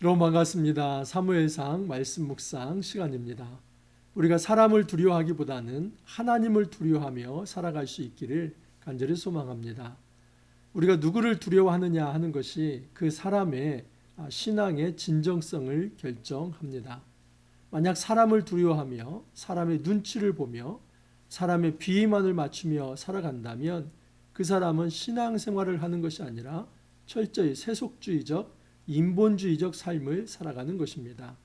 여러분 반갑습니다. 사무엘상 말씀 묵상 시간입니다. 우리가 사람을 두려워하기보다는 하나님을 두려워하며 살아갈 수 있기를 간절히 소망합니다. 우리가 누구를 두려워하느냐 하는 것이 그 사람의 신앙의 진정성을 결정합니다. 만약 사람을 두려워하며 사람의 눈치를 보며 사람의 비위만을 맞추며 살아간다면 그 사람은 신앙생활을 하는 것이 아니라 철저히 세속주의적 인본주의적 삶을 살아가는 것입니다.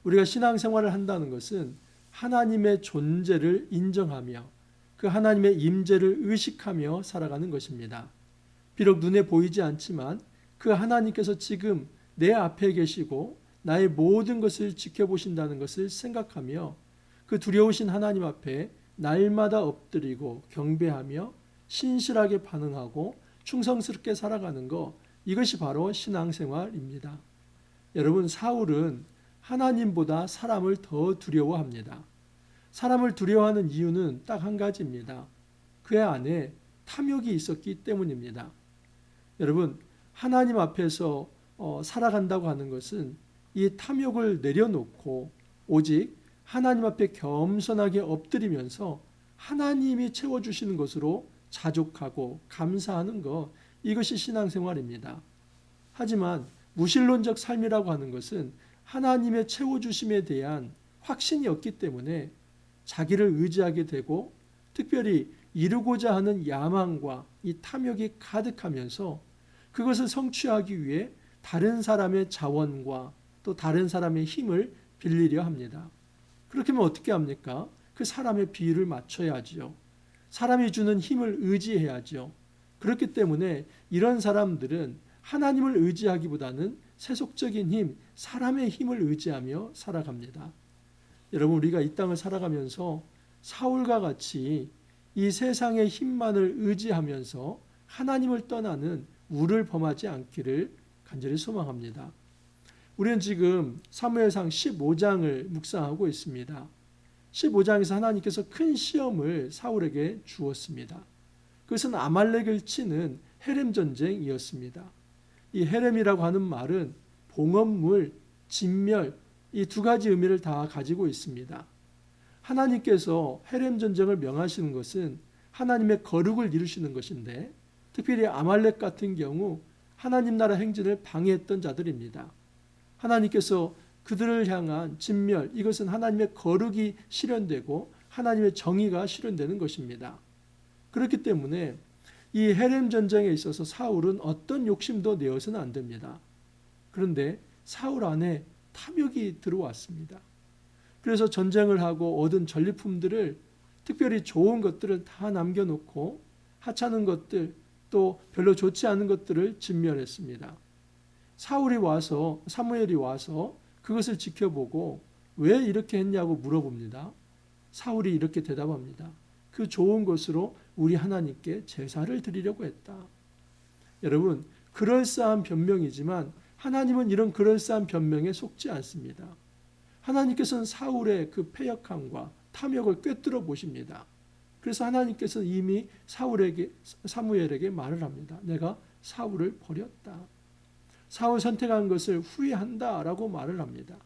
우리가 신앙생활을 한다는 것은 하나님의 존재를 인정하며 그 하나님의 임재를 의식하며 살아가는 것입니다. 비록 눈에 보이지 않지만 그 하나님께서 지금 내 앞에 계시고 나의 모든 것을 지켜보신다는 것을 생각하며 그 두려우신 하나님 앞에 날마다 엎드리고 경배하며 신실하게 반응하고 충성스럽게 살아가는 것, 이것이 바로 신앙생활입니다. 여러분, 사울은 하나님보다 사람을 더 두려워합니다. 사람을 두려워하는 이유는 딱 한 가지입니다. 그의 안에 탐욕이 있었기 때문입니다. 여러분, 하나님 앞에서 살아간다고 하는 것은 이 탐욕을 내려놓고 오직 하나님 앞에 겸손하게 엎드리면서 하나님이 채워주시는 것으로 자족하고 감사하는 것, 이것이 신앙생활입니다. 하지만 무신론적 삶이라고 하는 것은 하나님의 채워주심에 대한 확신이 없기 때문에 자기를 의지하게 되고 특별히 이루고자 하는 야망과 이 탐욕이 가득하면서 그것을 성취하기 위해 다른 사람의 자원과 또 다른 사람의 힘을 빌리려 합니다. 그렇게 하면 어떻게 합니까? 그 사람의 비율을 맞춰야지요. 사람이 주는 힘을 의지해야죠. 그렇기 때문에 이런 사람들은 하나님을 의지하기보다는 세속적인 힘, 사람의 힘을 의지하며 살아갑니다. 여러분, 우리가 이 땅을 살아가면서 사울과 같이 이 세상의 힘만을 의지하면서 하나님을 떠나는 우를 범하지 않기를 간절히 소망합니다. 우리는 지금 사무엘상 15장을 묵상하고 있습니다. 15장에서 하나님께서 큰 시험을 사울에게 주었습니다. 그것은 아말렉을 치는 헤렘 전쟁이었습니다. 이 헤렘이라고 하는 말은 봉헌물, 진멸, 이 두 가지 의미를 다 가지고 있습니다. 하나님께서 헤렘 전쟁을 명하시는 것은 하나님의 거룩을 이루시는 것인데 특별히 아말렉 같은 경우 하나님 나라 행진을 방해했던 자들입니다. 하나님께서 그들을 향한 진멸, 이것은 하나님의 거룩이 실현되고 하나님의 정의가 실현되는 것입니다. 그렇기 때문에 이 헤렘 전쟁에 있어서 사울은 어떤 욕심도 내어서는 안 됩니다. 그런데 사울 안에 탐욕이 들어왔습니다. 그래서 전쟁을 하고 얻은 전리품들을 특별히 좋은 것들을 다 남겨놓고 하찮은 것들 또 별로 좋지 않은 것들을 진멸했습니다. 사무엘이 와서 그것을 지켜보고 왜 이렇게 했냐고 물어봅니다. 사울이 이렇게 대답합니다. 그 좋은 것으로 우리 하나님께 제사를 드리려고 했다. 여러분, 그럴싸한 변명이지만 하나님은 이런 그럴싸한 변명에 속지 않습니다. 하나님께서는 사울의 그 패역함과 탐욕을 꿰뚫어 보십니다. 그래서 하나님께서는 이미 사무엘에게 말을 합니다. 내가 사울을 버렸다. 사울 선택한 것을 후회한다라고 말을 합니다.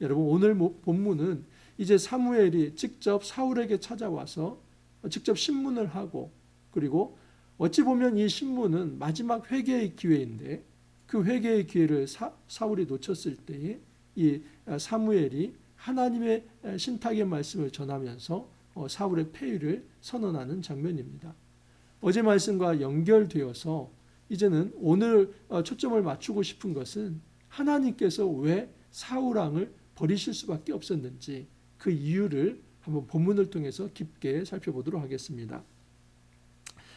여러분, 오늘 본문은 이제 사무엘이 직접 사울에게 찾아와서 직접 신문을 하고 그리고 어찌 보면 이 신문은 마지막 회개의 기회인데 그 회개의 기회를 사울이 놓쳤을 때에 이 사무엘이 하나님의 신탁의 말씀을 전하면서 사울의 폐위를 선언하는 장면입니다. 어제 말씀과 연결되어서 이제는 오늘 초점을 맞추고 싶은 것은 하나님께서 왜 사울 왕을 버리실 수밖에 없었는지 그 이유를 한번 본문을 통해서 깊게 살펴보도록 하겠습니다.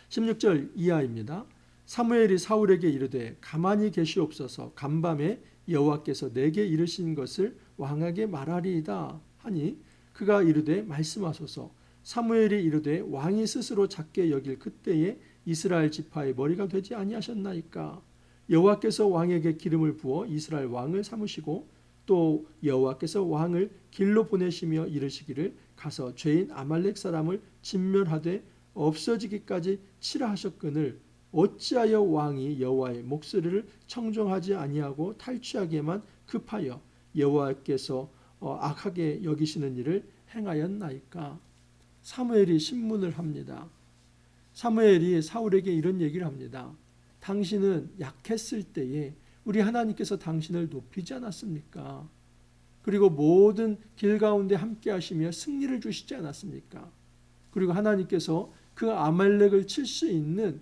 16절 이하입니다. 사무엘이 사울에게 이르되 가만히 계시옵소서. 간밤에 여호와께서 내게 이르신 것을 왕에게 말하리이다 하니 그가 이르되 말씀하소서. 사무엘이 이르되 왕이 스스로 작게 여길 그때에 이스라엘 지파의 머리가 되지 아니하셨나이까. 여호와께서 왕에게 기름을 부어 이스라엘 왕을 삼으시고 또 여호와께서 왕을 길로 보내시며 이르시기를 가서 죄인 아말렉 사람을 진멸하되 없어지기까지 치라 하셨거늘 어찌하여 왕이 여호와의 목소리를 청종하지 아니하고 탈취하기에만 급하여 여호와께서 악하게 여기시는 일을 행하였나이까. 사무엘이 신문을 합니다. 사무엘이 사울에게 이런 얘기를 합니다. 당신은 약했을 때에 우리 하나님께서 당신을 높이지 않았습니까? 그리고 모든 길 가운데 함께 하시며 승리를 주시지 않았습니까? 그리고 하나님께서 그 아말렉을 칠 수 있는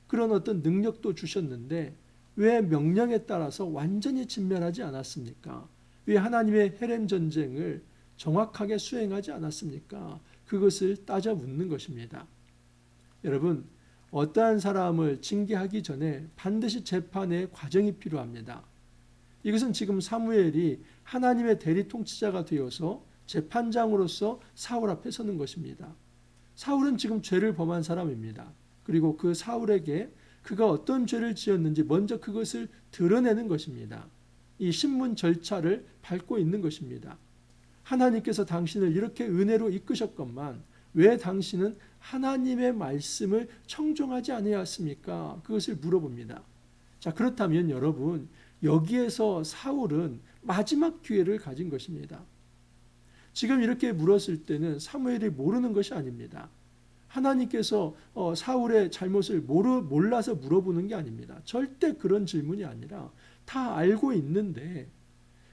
그런 어떤 능력도 주셨는데 왜 명령에 따라서 완전히 진멸하지 않았습니까? 왜 하나님의 헤렘 전쟁을 정확하게 수행하지 않았습니까? 그것을 따져 묻는 것입니다. 여러분, 어떠한 사람을 징계하기 전에 반드시 재판의 과정이 필요합니다. 이것은 지금 사무엘이 하나님의 대리 통치자가 되어서 재판장으로서 사울 앞에 서는 것입니다. 사울은 지금 죄를 범한 사람입니다. 그리고 그 사울에게 그가 어떤 죄를 지었는지 먼저 그것을 드러내는 것입니다. 이 신문 절차를 밟고 있는 것입니다. 하나님께서 당신을 이렇게 은혜로 이끄셨건만 왜 당신은 하나님의 말씀을 청종하지 아니하였습니까? 그것을 물어봅니다. 자, 그렇다면 여러분, 여기에서 사울은 마지막 기회를 가진 것입니다. 지금 이렇게 물었을 때는 사무엘이 모르는 것이 아닙니다. 하나님께서 사울의 잘못을 몰라서 물어보는 게 아닙니다. 절대 그런 질문이 아니라 다 알고 있는데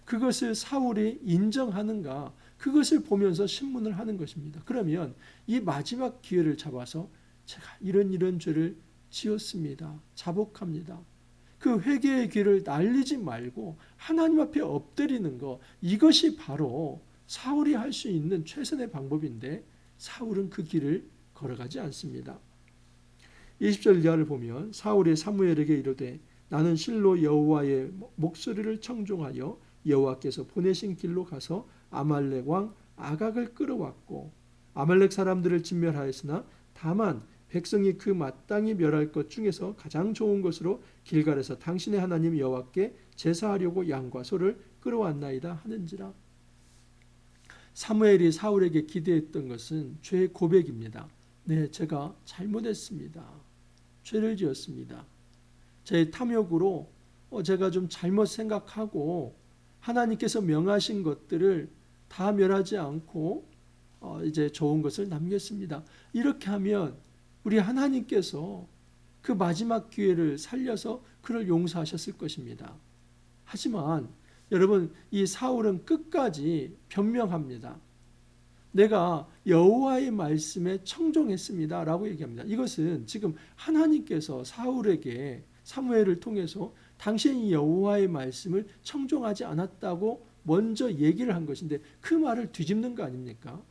그것을 사울이 인정하는가, 그것을 보면서 신문을 하는 것입니다. 그러면 이 마지막 기회를 잡아서 제가 이런 죄를 지었습니다. 자복합니다. 그 회개의 길을 날리지 말고 하나님 앞에 엎드리는 것, 이것이 바로 사울이 할 수 있는 최선의 방법인데 사울은 그 길을 걸어가지 않습니다. 20절 이하를 보면 사울이 사무엘에게 이르되 나는 실로 여호와의 목소리를 청종하여 여호와께서 보내신 길로 가서 아말렉 왕 아각을 끌어왔고 아말렉 사람들을 진멸하였으나 다만 백성이 그 마땅히 멸할 것 중에서 가장 좋은 것으로 길갈에서 당신의 하나님 여호와께 제사하려고 양과 소를 끌어왔나이다 하는지라. 사무엘이 사울에게 기대했던 것은 죄의 고백입니다. 네, 제가 잘못했습니다. 죄를 지었습니다. 제 탐욕으로 제가 좀 잘못 생각하고 하나님께서 명하신 것들을 다 멸하지 않고 이제 좋은 것을 남겼습니다. 이렇게 하면 우리 하나님께서 그 마지막 기회를 살려서 그를 용서하셨을 것입니다. 하지만 여러분, 이 사울은 끝까지 변명합니다. 내가 여호와의 말씀에 청종했습니다 라고 얘기합니다. 이것은 지금 하나님께서 사울에게 사무엘을 통해서 당신이 여호와의 말씀을 청종하지 않았다고 먼저 얘기를 한 것인데 그 말을 뒤집는 거 아닙니까?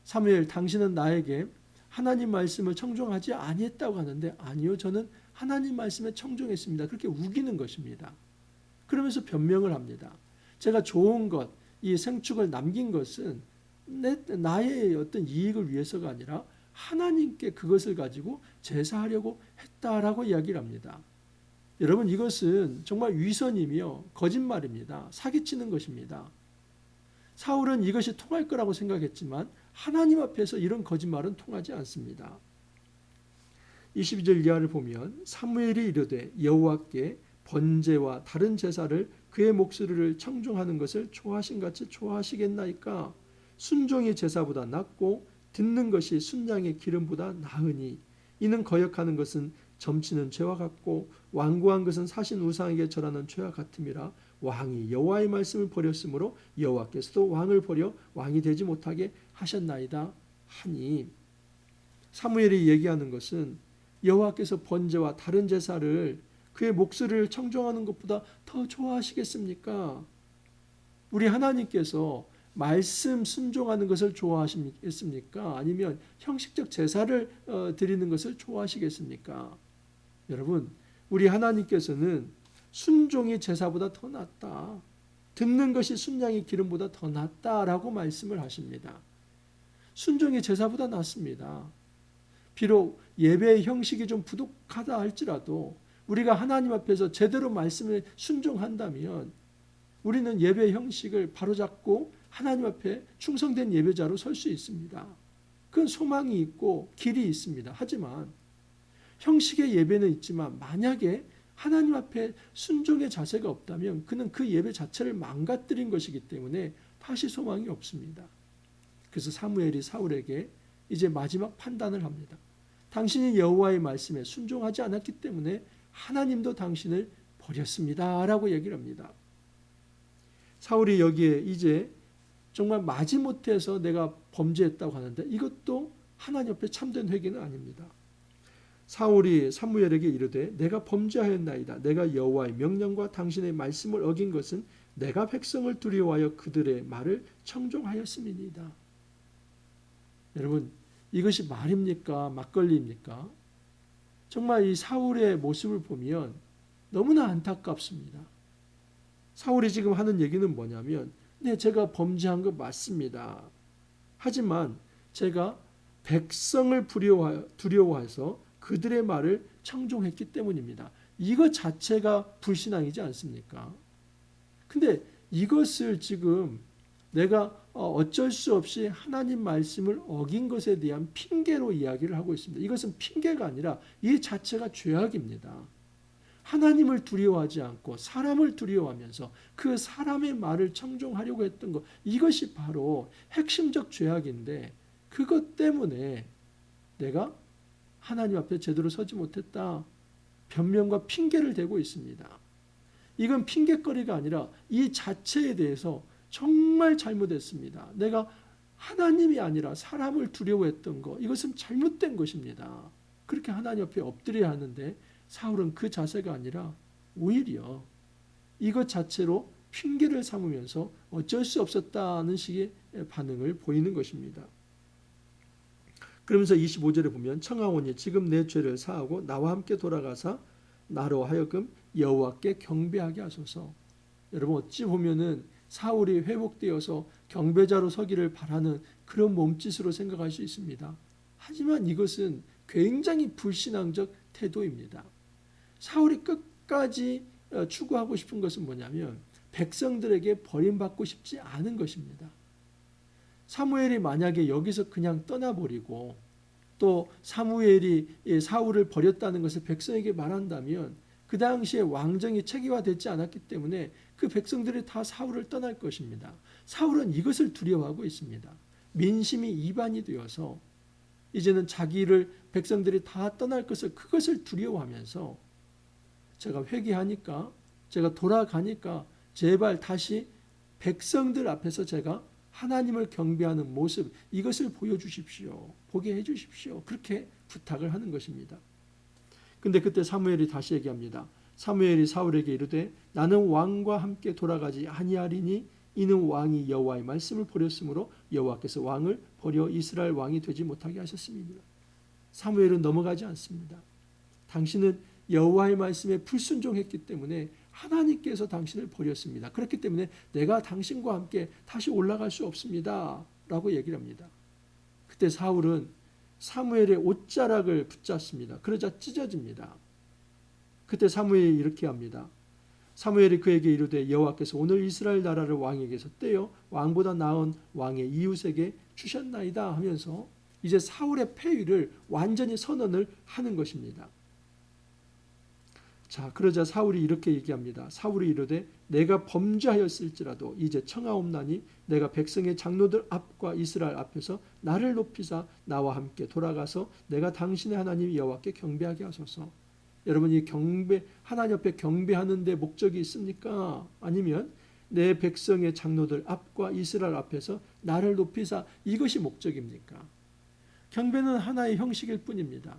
사무엘, 당신은 나에게 하나님 말씀을 청종하지 아니했다고 하는데 아니요, 저는 하나님 말씀에 청종했습니다. 그렇게 우기는 것입니다. 그러면서 변명을 합니다. 제가 좋은 것, 이 생축을 남긴 것은 나의 어떤 이익을 위해서가 아니라 하나님께 그것을 가지고 제사하려고 했다라고 이야기를 합니다. 여러분, 이것은 정말 위선이며 거짓말입니다. 사기치는 것입니다. 사울은 이것이 통할 거라고 생각했지만 하나님 앞에서 이런 거짓말은 통하지 않습니다. 22절 이하를 보면 사무엘이 이르되 여호와께 번제와 다른 제사를 그의 목소리를 청종하는 것을 좋아하신같이 좋아하시겠나이까. 순종이 제사보다 낫고 듣는 것이 순양의 기름보다 나으니 이는 거역하는 것은 점치는 죄와 같고 완고한 것은 사신 우상에게 절하는 죄와 같음이라. 왕이 여호와의 말씀을 버렸으므로 여호와께서도 왕을 버려 왕이 되지 못하게 하셨나이다 하니, 사무엘이 얘기하는 것은 여호와께서 번제와 다른 제사를 그의 목소리를 청종하는 것보다 더 좋아하시겠습니까? 우리 하나님께서 말씀 순종하는 것을 좋아하시겠습니까? 아니면 형식적 제사를 드리는 것을 좋아하시겠습니까? 여러분, 우리 하나님께서는 순종이 제사보다 더 낫다, 듣는 것이 순양의 기름보다 더 낫다라고 말씀을 하십니다. 순종이 제사보다 낫습니다. 비록 예배의 형식이 좀 부족하다 할지라도 우리가 하나님 앞에서 제대로 말씀에 순종한다면 우리는 예배 형식을 바로잡고 하나님 앞에 충성된 예배자로 설 수 있습니다. 그건 소망이 있고 길이 있습니다. 하지만 형식의 예배는 있지만 만약에 하나님 앞에 순종의 자세가 없다면 그는 그 예배 자체를 망가뜨린 것이기 때문에 다시 소망이 없습니다. 그래서 사무엘이 사울에게 이제 마지막 판단을 합니다. 당신이 여호와의 말씀에 순종하지 않았기 때문에 하나님도 당신을 버렸습니다. 라고 얘기를 합니다. 사울이 여기에 이제 정말 마지못해서 내가 범죄했다고 하는데 이것도 하나님 앞에 참된 회개는 아닙니다. 사울이 사무엘에게 이르되 내가 범죄하였나이다. 내가 여호와의 명령과 당신의 말씀을 어긴 것은 내가 백성을 두려워하여 그들의 말을 청종하였음이니이다. 여러분, 이것이 말입니까? 막걸리입니까? 정말 이 사울의 모습을 보면 너무나 안타깝습니다. 사울이 지금 하는 얘기는 뭐냐면 네, 제가 범죄한 거 맞습니다. 하지만 제가 백성을 두려워해서 그들의 말을 청종했기 때문입니다. 이것 자체가 불신앙이지 않습니까? 근데 이것을 지금 내가 어쩔 수 없이 하나님 말씀을 어긴 것에 대한 핑계로 이야기를 하고 있습니다. 이것은 핑계가 아니라 이 자체가 죄악입니다. 하나님을 두려워하지 않고 사람을 두려워하면서 그 사람의 말을 청종하려고 했던 것, 이것이 바로 핵심적 죄악인데 그것 때문에 내가 하나님 앞에 제대로 서지 못했다. 변명과 핑계를 대고 있습니다. 이건 핑계거리가 아니라 이 자체에 대해서 정말 잘못했습니다. 내가 하나님이 아니라 사람을 두려워했던 것, 이것은 잘못된 것입니다. 그렇게 하나님 앞에 엎드려야 하는데 사울은 그 자세가 아니라 오히려 이것 자체로 핑계를 삼으면서 어쩔 수 없었다는 식의 반응을 보이는 것입니다. 그러면서 25절에 보면 청하오니 지금 내 죄를 사하고 나와 함께 돌아가사 나로 하여금 여호와께 경배하게 하소서. 여러분 어찌 보면은 사울이 회복되어서 경배자로 서기를 바라는 그런 몸짓으로 생각할 수 있습니다. 하지만 이것은 굉장히 불신앙적 태도입니다. 사울이 끝까지 추구하고 싶은 것은 뭐냐면 백성들에게 버림받고 싶지 않은 것입니다. 사무엘이 만약에 여기서 그냥 떠나버리고 또 사무엘이 사울을 버렸다는 것을 백성에게 말한다면 그 당시에 왕정이 체계화되지 않았기 때문에 그 백성들이 다 사울을 떠날 것입니다. 사울은 이것을 두려워하고 있습니다. 민심이 이반이 되어서 이제는 자기를 백성들이 다 떠날 것을 그것을 두려워하면서 제가 회개하니까 제가 돌아가니까 제발 다시 백성들 앞에서 제가 하나님을 경배하는 모습 이것을 보여주십시오. 보게 해주십시오. 그렇게 부탁을 하는 것입니다. 근데 그때 사무엘이 다시 얘기합니다. 사무엘이 사울에게 이르되 나는 왕과 함께 돌아가지 아니하리니 이는 왕이 여호와의 말씀을 버렸으므로 여호와께서 왕을 버려 이스라엘 왕이 되지 못하게 하셨습니다. 사무엘은 넘어가지 않습니다. 당신은 여호와의 말씀에 불순종했기 때문에 하나님께서 당신을 버렸습니다. 그렇기 때문에 내가 당신과 함께 다시 올라갈 수 없습니다. 라고 얘기를 합니다. 그때 사울은 사무엘의 옷자락을 붙잡습니다. 그러자 찢어집니다. 그때 사무엘이 이렇게 합니다. 사무엘이 그에게 이르되 여호와께서 오늘 이스라엘 나라를 왕에게서 떼어 왕보다 나은 왕의 이웃에게 주셨나이다 하면서 이제 사울의 폐위를 완전히 선언을 하는 것입니다. 자, 그러자 사울이 이렇게 얘기합니다. 사울이 이르되 내가 범죄하였을지라도 이제 청하옵나니 내가 백성의 장로들 앞과 이스라엘 앞에서 나를 높이사 나와 함께 돌아가서 내가 당신의 하나님 여호와께 경배하게 하소서. 여러분 이 경배 하나님 앞에 경배하는 데 목적이 있습니까? 아니면 내 백성의 장로들 앞과 이스라엘 앞에서 나를 높이사 이것이 목적입니까? 경배는 하나의 형식일 뿐입니다.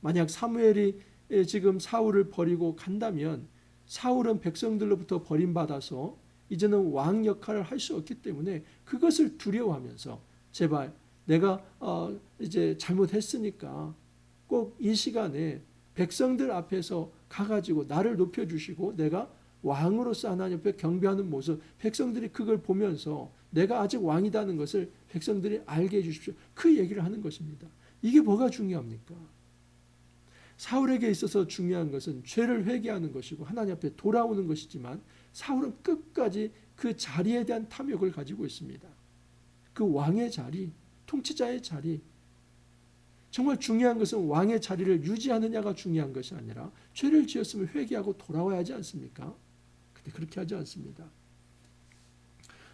만약 사무엘이 지금 사울을 버리고 간다면 사울은 백성들로부터 버림받아서 이제는 왕 역할을 할 수 없기 때문에 그것을 두려워하면서 제발 내가 이제 잘못했으니까 꼭 이 시간에 백성들 앞에서 가가지고 나를 높여주시고 내가 왕으로서 하나님 앞에 경배하는 모습 백성들이 그걸 보면서 내가 아직 왕이다는 것을 백성들이 알게 해주십시오. 그 얘기를 하는 것입니다. 이게 뭐가 중요합니까? 사울에게 있어서 중요한 것은 죄를 회개하는 것이고 하나님 앞에 돌아오는 것이지만 사울은 끝까지 그 자리에 대한 탐욕을 가지고 있습니다. 그 왕의 자리, 통치자의 자리. 정말 중요한 것은 왕의 자리를 유지하느냐가 중요한 것이 아니라 죄를 지었으면 회개하고 돌아와야 하지 않습니까? 근데 그렇게 하지 않습니다.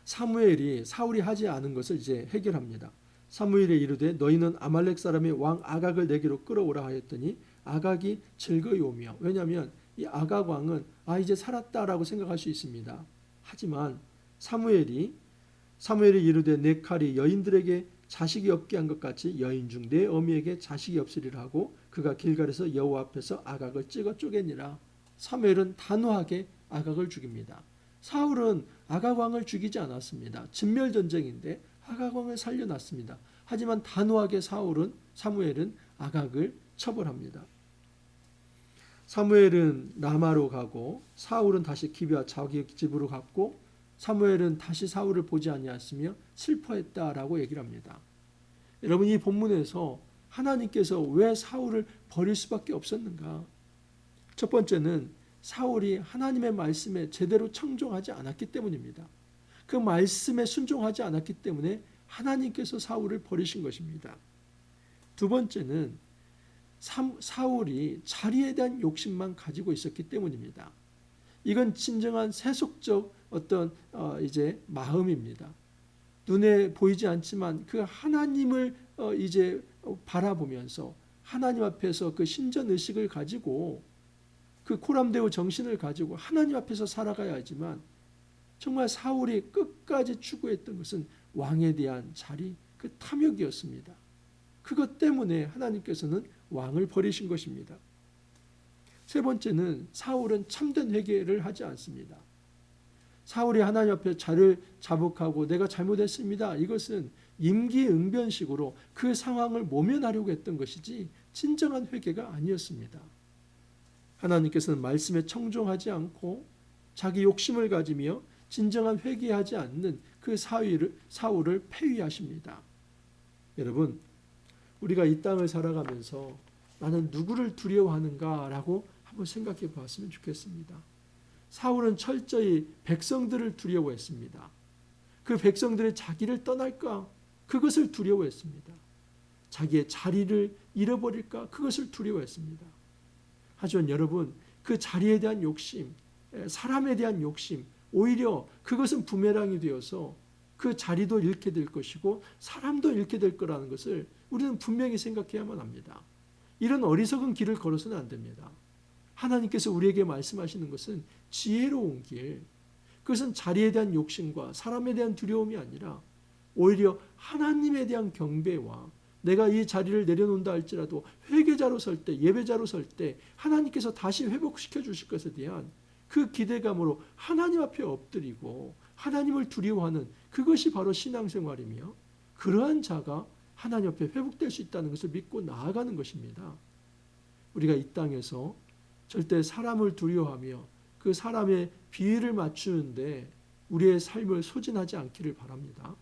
사무엘이 사울이 하지 않은 것을 이제 해결합니다. 사무엘이 이르되 너희는 아말렉 사람의 왕 아각을 내게로 끌어오라 하였더니 아각이 즐거이 오며, 왜냐하면 이 아각 왕은 이제 살았다라고 생각할 수 있습니다. 하지만 사무엘이 이르되 내 칼이 여인들에게 자식이 없게 한 것 같이 여인 중 내 어미에게 자식이 없으리라 하고 그가 길갈에서 여호와 앞에서 아각을 찍어 쪼개니라. 사무엘은 단호하게 아각을 죽입니다. 사울은 아각 왕을 죽이지 않았습니다. 진멸 전쟁인데 아각 왕을 살려놨습니다. 하지만 단호하게 사무엘은 아각을 처벌합니다. 사무엘은 라마로 가고 사울은 다시 기브야 자기 집으로 갔고 사무엘은 다시 사울을 보지 아니하였으며 슬퍼했다라고 얘기를 합니다. 여러분, 이 본문에서 하나님께서 왜 사울을 버릴 수밖에 없었는가? 첫 번째는 사울이 하나님의 말씀에 제대로 청종하지 않았기 때문입니다. 그 말씀에 순종하지 않았기 때문에 하나님께서 사울을 버리신 것입니다. 두 번째는 사울이 자리에 대한 욕심만 가지고 있었기 때문입니다. 이건 진정한 세속적 어떤 이제 마음입니다. 눈에 보이지 않지만 그 하나님을 이제 바라보면서 하나님 앞에서 그 신전 의식을 가지고 그 코람데오 정신을 가지고 하나님 앞에서 살아가야 하지만 정말 사울이 끝까지 추구했던 것은 왕에 대한 자리, 그 탐욕이었습니다. 그것 때문에 하나님께서는 왕을 버리신 것입니다. 세 번째는 사울은 참된 회개를 하지 않습니다. 사울이 하나님 앞에 자를 자복하고 내가 잘못했습니다. 이것은 임기응변식으로 그 상황을 모면하려고 했던 것이지 진정한 회개가 아니었습니다. 하나님께서는 말씀에 청종하지 않고 자기 욕심을 가지며 진정한 회개하지 않는 그 사울을 폐위하십니다. 여러분, 우리가 이 땅을 살아가면서 나는 누구를 두려워하는가라고 한번 생각해 보았으면 좋겠습니다. 사울은 철저히 백성들을 두려워했습니다. 그 백성들이 자기를 떠날까? 그것을 두려워했습니다. 자기의 자리를 잃어버릴까? 그것을 두려워했습니다. 하지만 여러분, 그 자리에 대한 욕심, 사람에 대한 욕심, 오히려 그것은 부메랑이 되어서 그 자리도 잃게 될 것이고 사람도 잃게 될 거라는 것을 우리는 분명히 생각해야만 합니다. 이런 어리석은 길을 걸어서는 안 됩니다. 하나님께서 우리에게 말씀하시는 것은 지혜로운 길, 그것은 자리에 대한 욕심과 사람에 대한 두려움이 아니라 오히려 하나님에 대한 경배와 내가 이 자리를 내려놓는다 할지라도 회개자로 설 때, 예배자로 설 때 하나님께서 다시 회복시켜 주실 것에 대한 그 기대감으로 하나님 앞에 엎드리고 하나님을 두려워하는 그것이 바로 신앙생활이며, 그러한 자가 하나님 앞에 회복될 수 있다는 것을 믿고 나아가는 것입니다. 우리가 이 땅에서 절대 사람을 두려워하며 그 사람의 비위를 맞추는데 우리의 삶을 소진하지 않기를 바랍니다.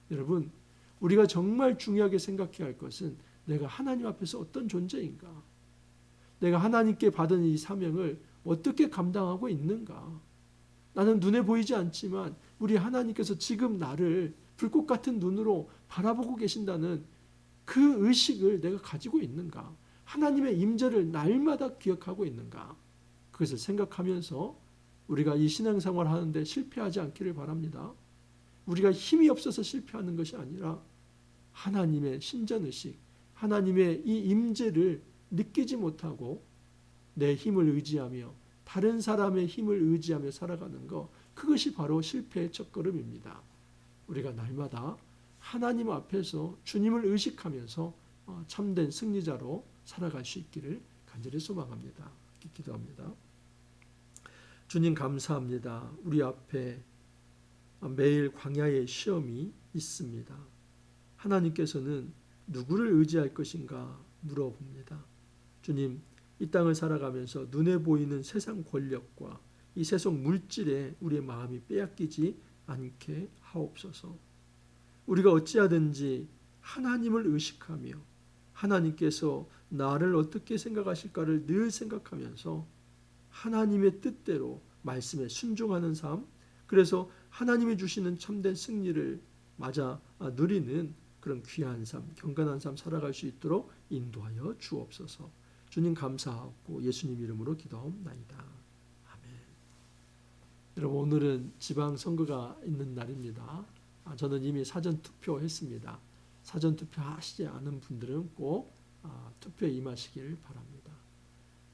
여러분, 우리가 정말 중요하게 생각해야 할 것은 내가 하나님 앞에서 어떤 존재인가? 내가 하나님께 받은 이 사명을 어떻게 감당하고 있는가? 나는 눈에 보이지 않지만 우리 하나님께서 지금 나를 불꽃 같은 눈으로 바라보고 계신다는 그 의식을 내가 가지고 있는가? 하나님의 임재를 날마다 기억하고 있는가? 그것을 생각하면서 우리가 이 신앙생활 하는데 실패하지 않기를 바랍니다. 우리가 힘이 없어서 실패하는 것이 아니라 하나님의 신전의식, 하나님의 이 임재를 느끼지 못하고 내 힘을 의지하며 다른 사람의 힘을 의지하며 살아가는 것, 그것이 바로 실패의 첫걸음입니다. 우리가 날마다 하나님 앞에서 주님을 의식하면서 참된 승리자로 살아갈 수 있기를 간절히 소망합니다. 기도합니다. 주님, 감사합니다. 우리 앞에 매일 광야의 시험이 있습니다. 하나님께서는 누구를 의지할 것인가 물어봅니다. 주님, 이 땅을 살아가면서 눈에 보이는 세상 권력과 이 세상 물질에 우리의 마음이 빼앗기지 않게 하옵소서. 우리가 어찌하든지 하나님을 의식하며 하나님께서 나를 어떻게 생각하실까를 늘 생각하면서 하나님의 뜻대로 말씀에 순종하는 삶, 그래서 하나님이 주시는 참된 승리를 맞아 누리는 그런 귀한 삶, 경건한 삶 살아갈 수 있도록 인도하여 주옵소서. 주님 감사하고 예수님 이름으로 기도하옵나이다. 아멘. 여러분, 오늘은 지방선거가 있는 날입니다. 저는 이미 사전투표했습니다. 사전투표 하시지 않은 분들은 꼭 투표에 임하시길 바랍니다.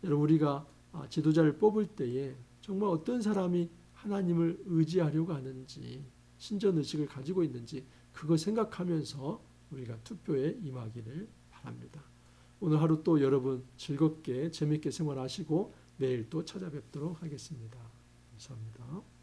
여러분, 우리가 지도자를 뽑을 때에 정말 어떤 사람이 하나님을 의지하려고 하는지, 신전의식을 가지고 있는지 그거 생각하면서 우리가 투표에 임하기를 바랍니다. 오늘 하루 또 여러분 즐겁게 재미있게 생활하시고 내일 또 찾아뵙도록 하겠습니다. 감사합니다.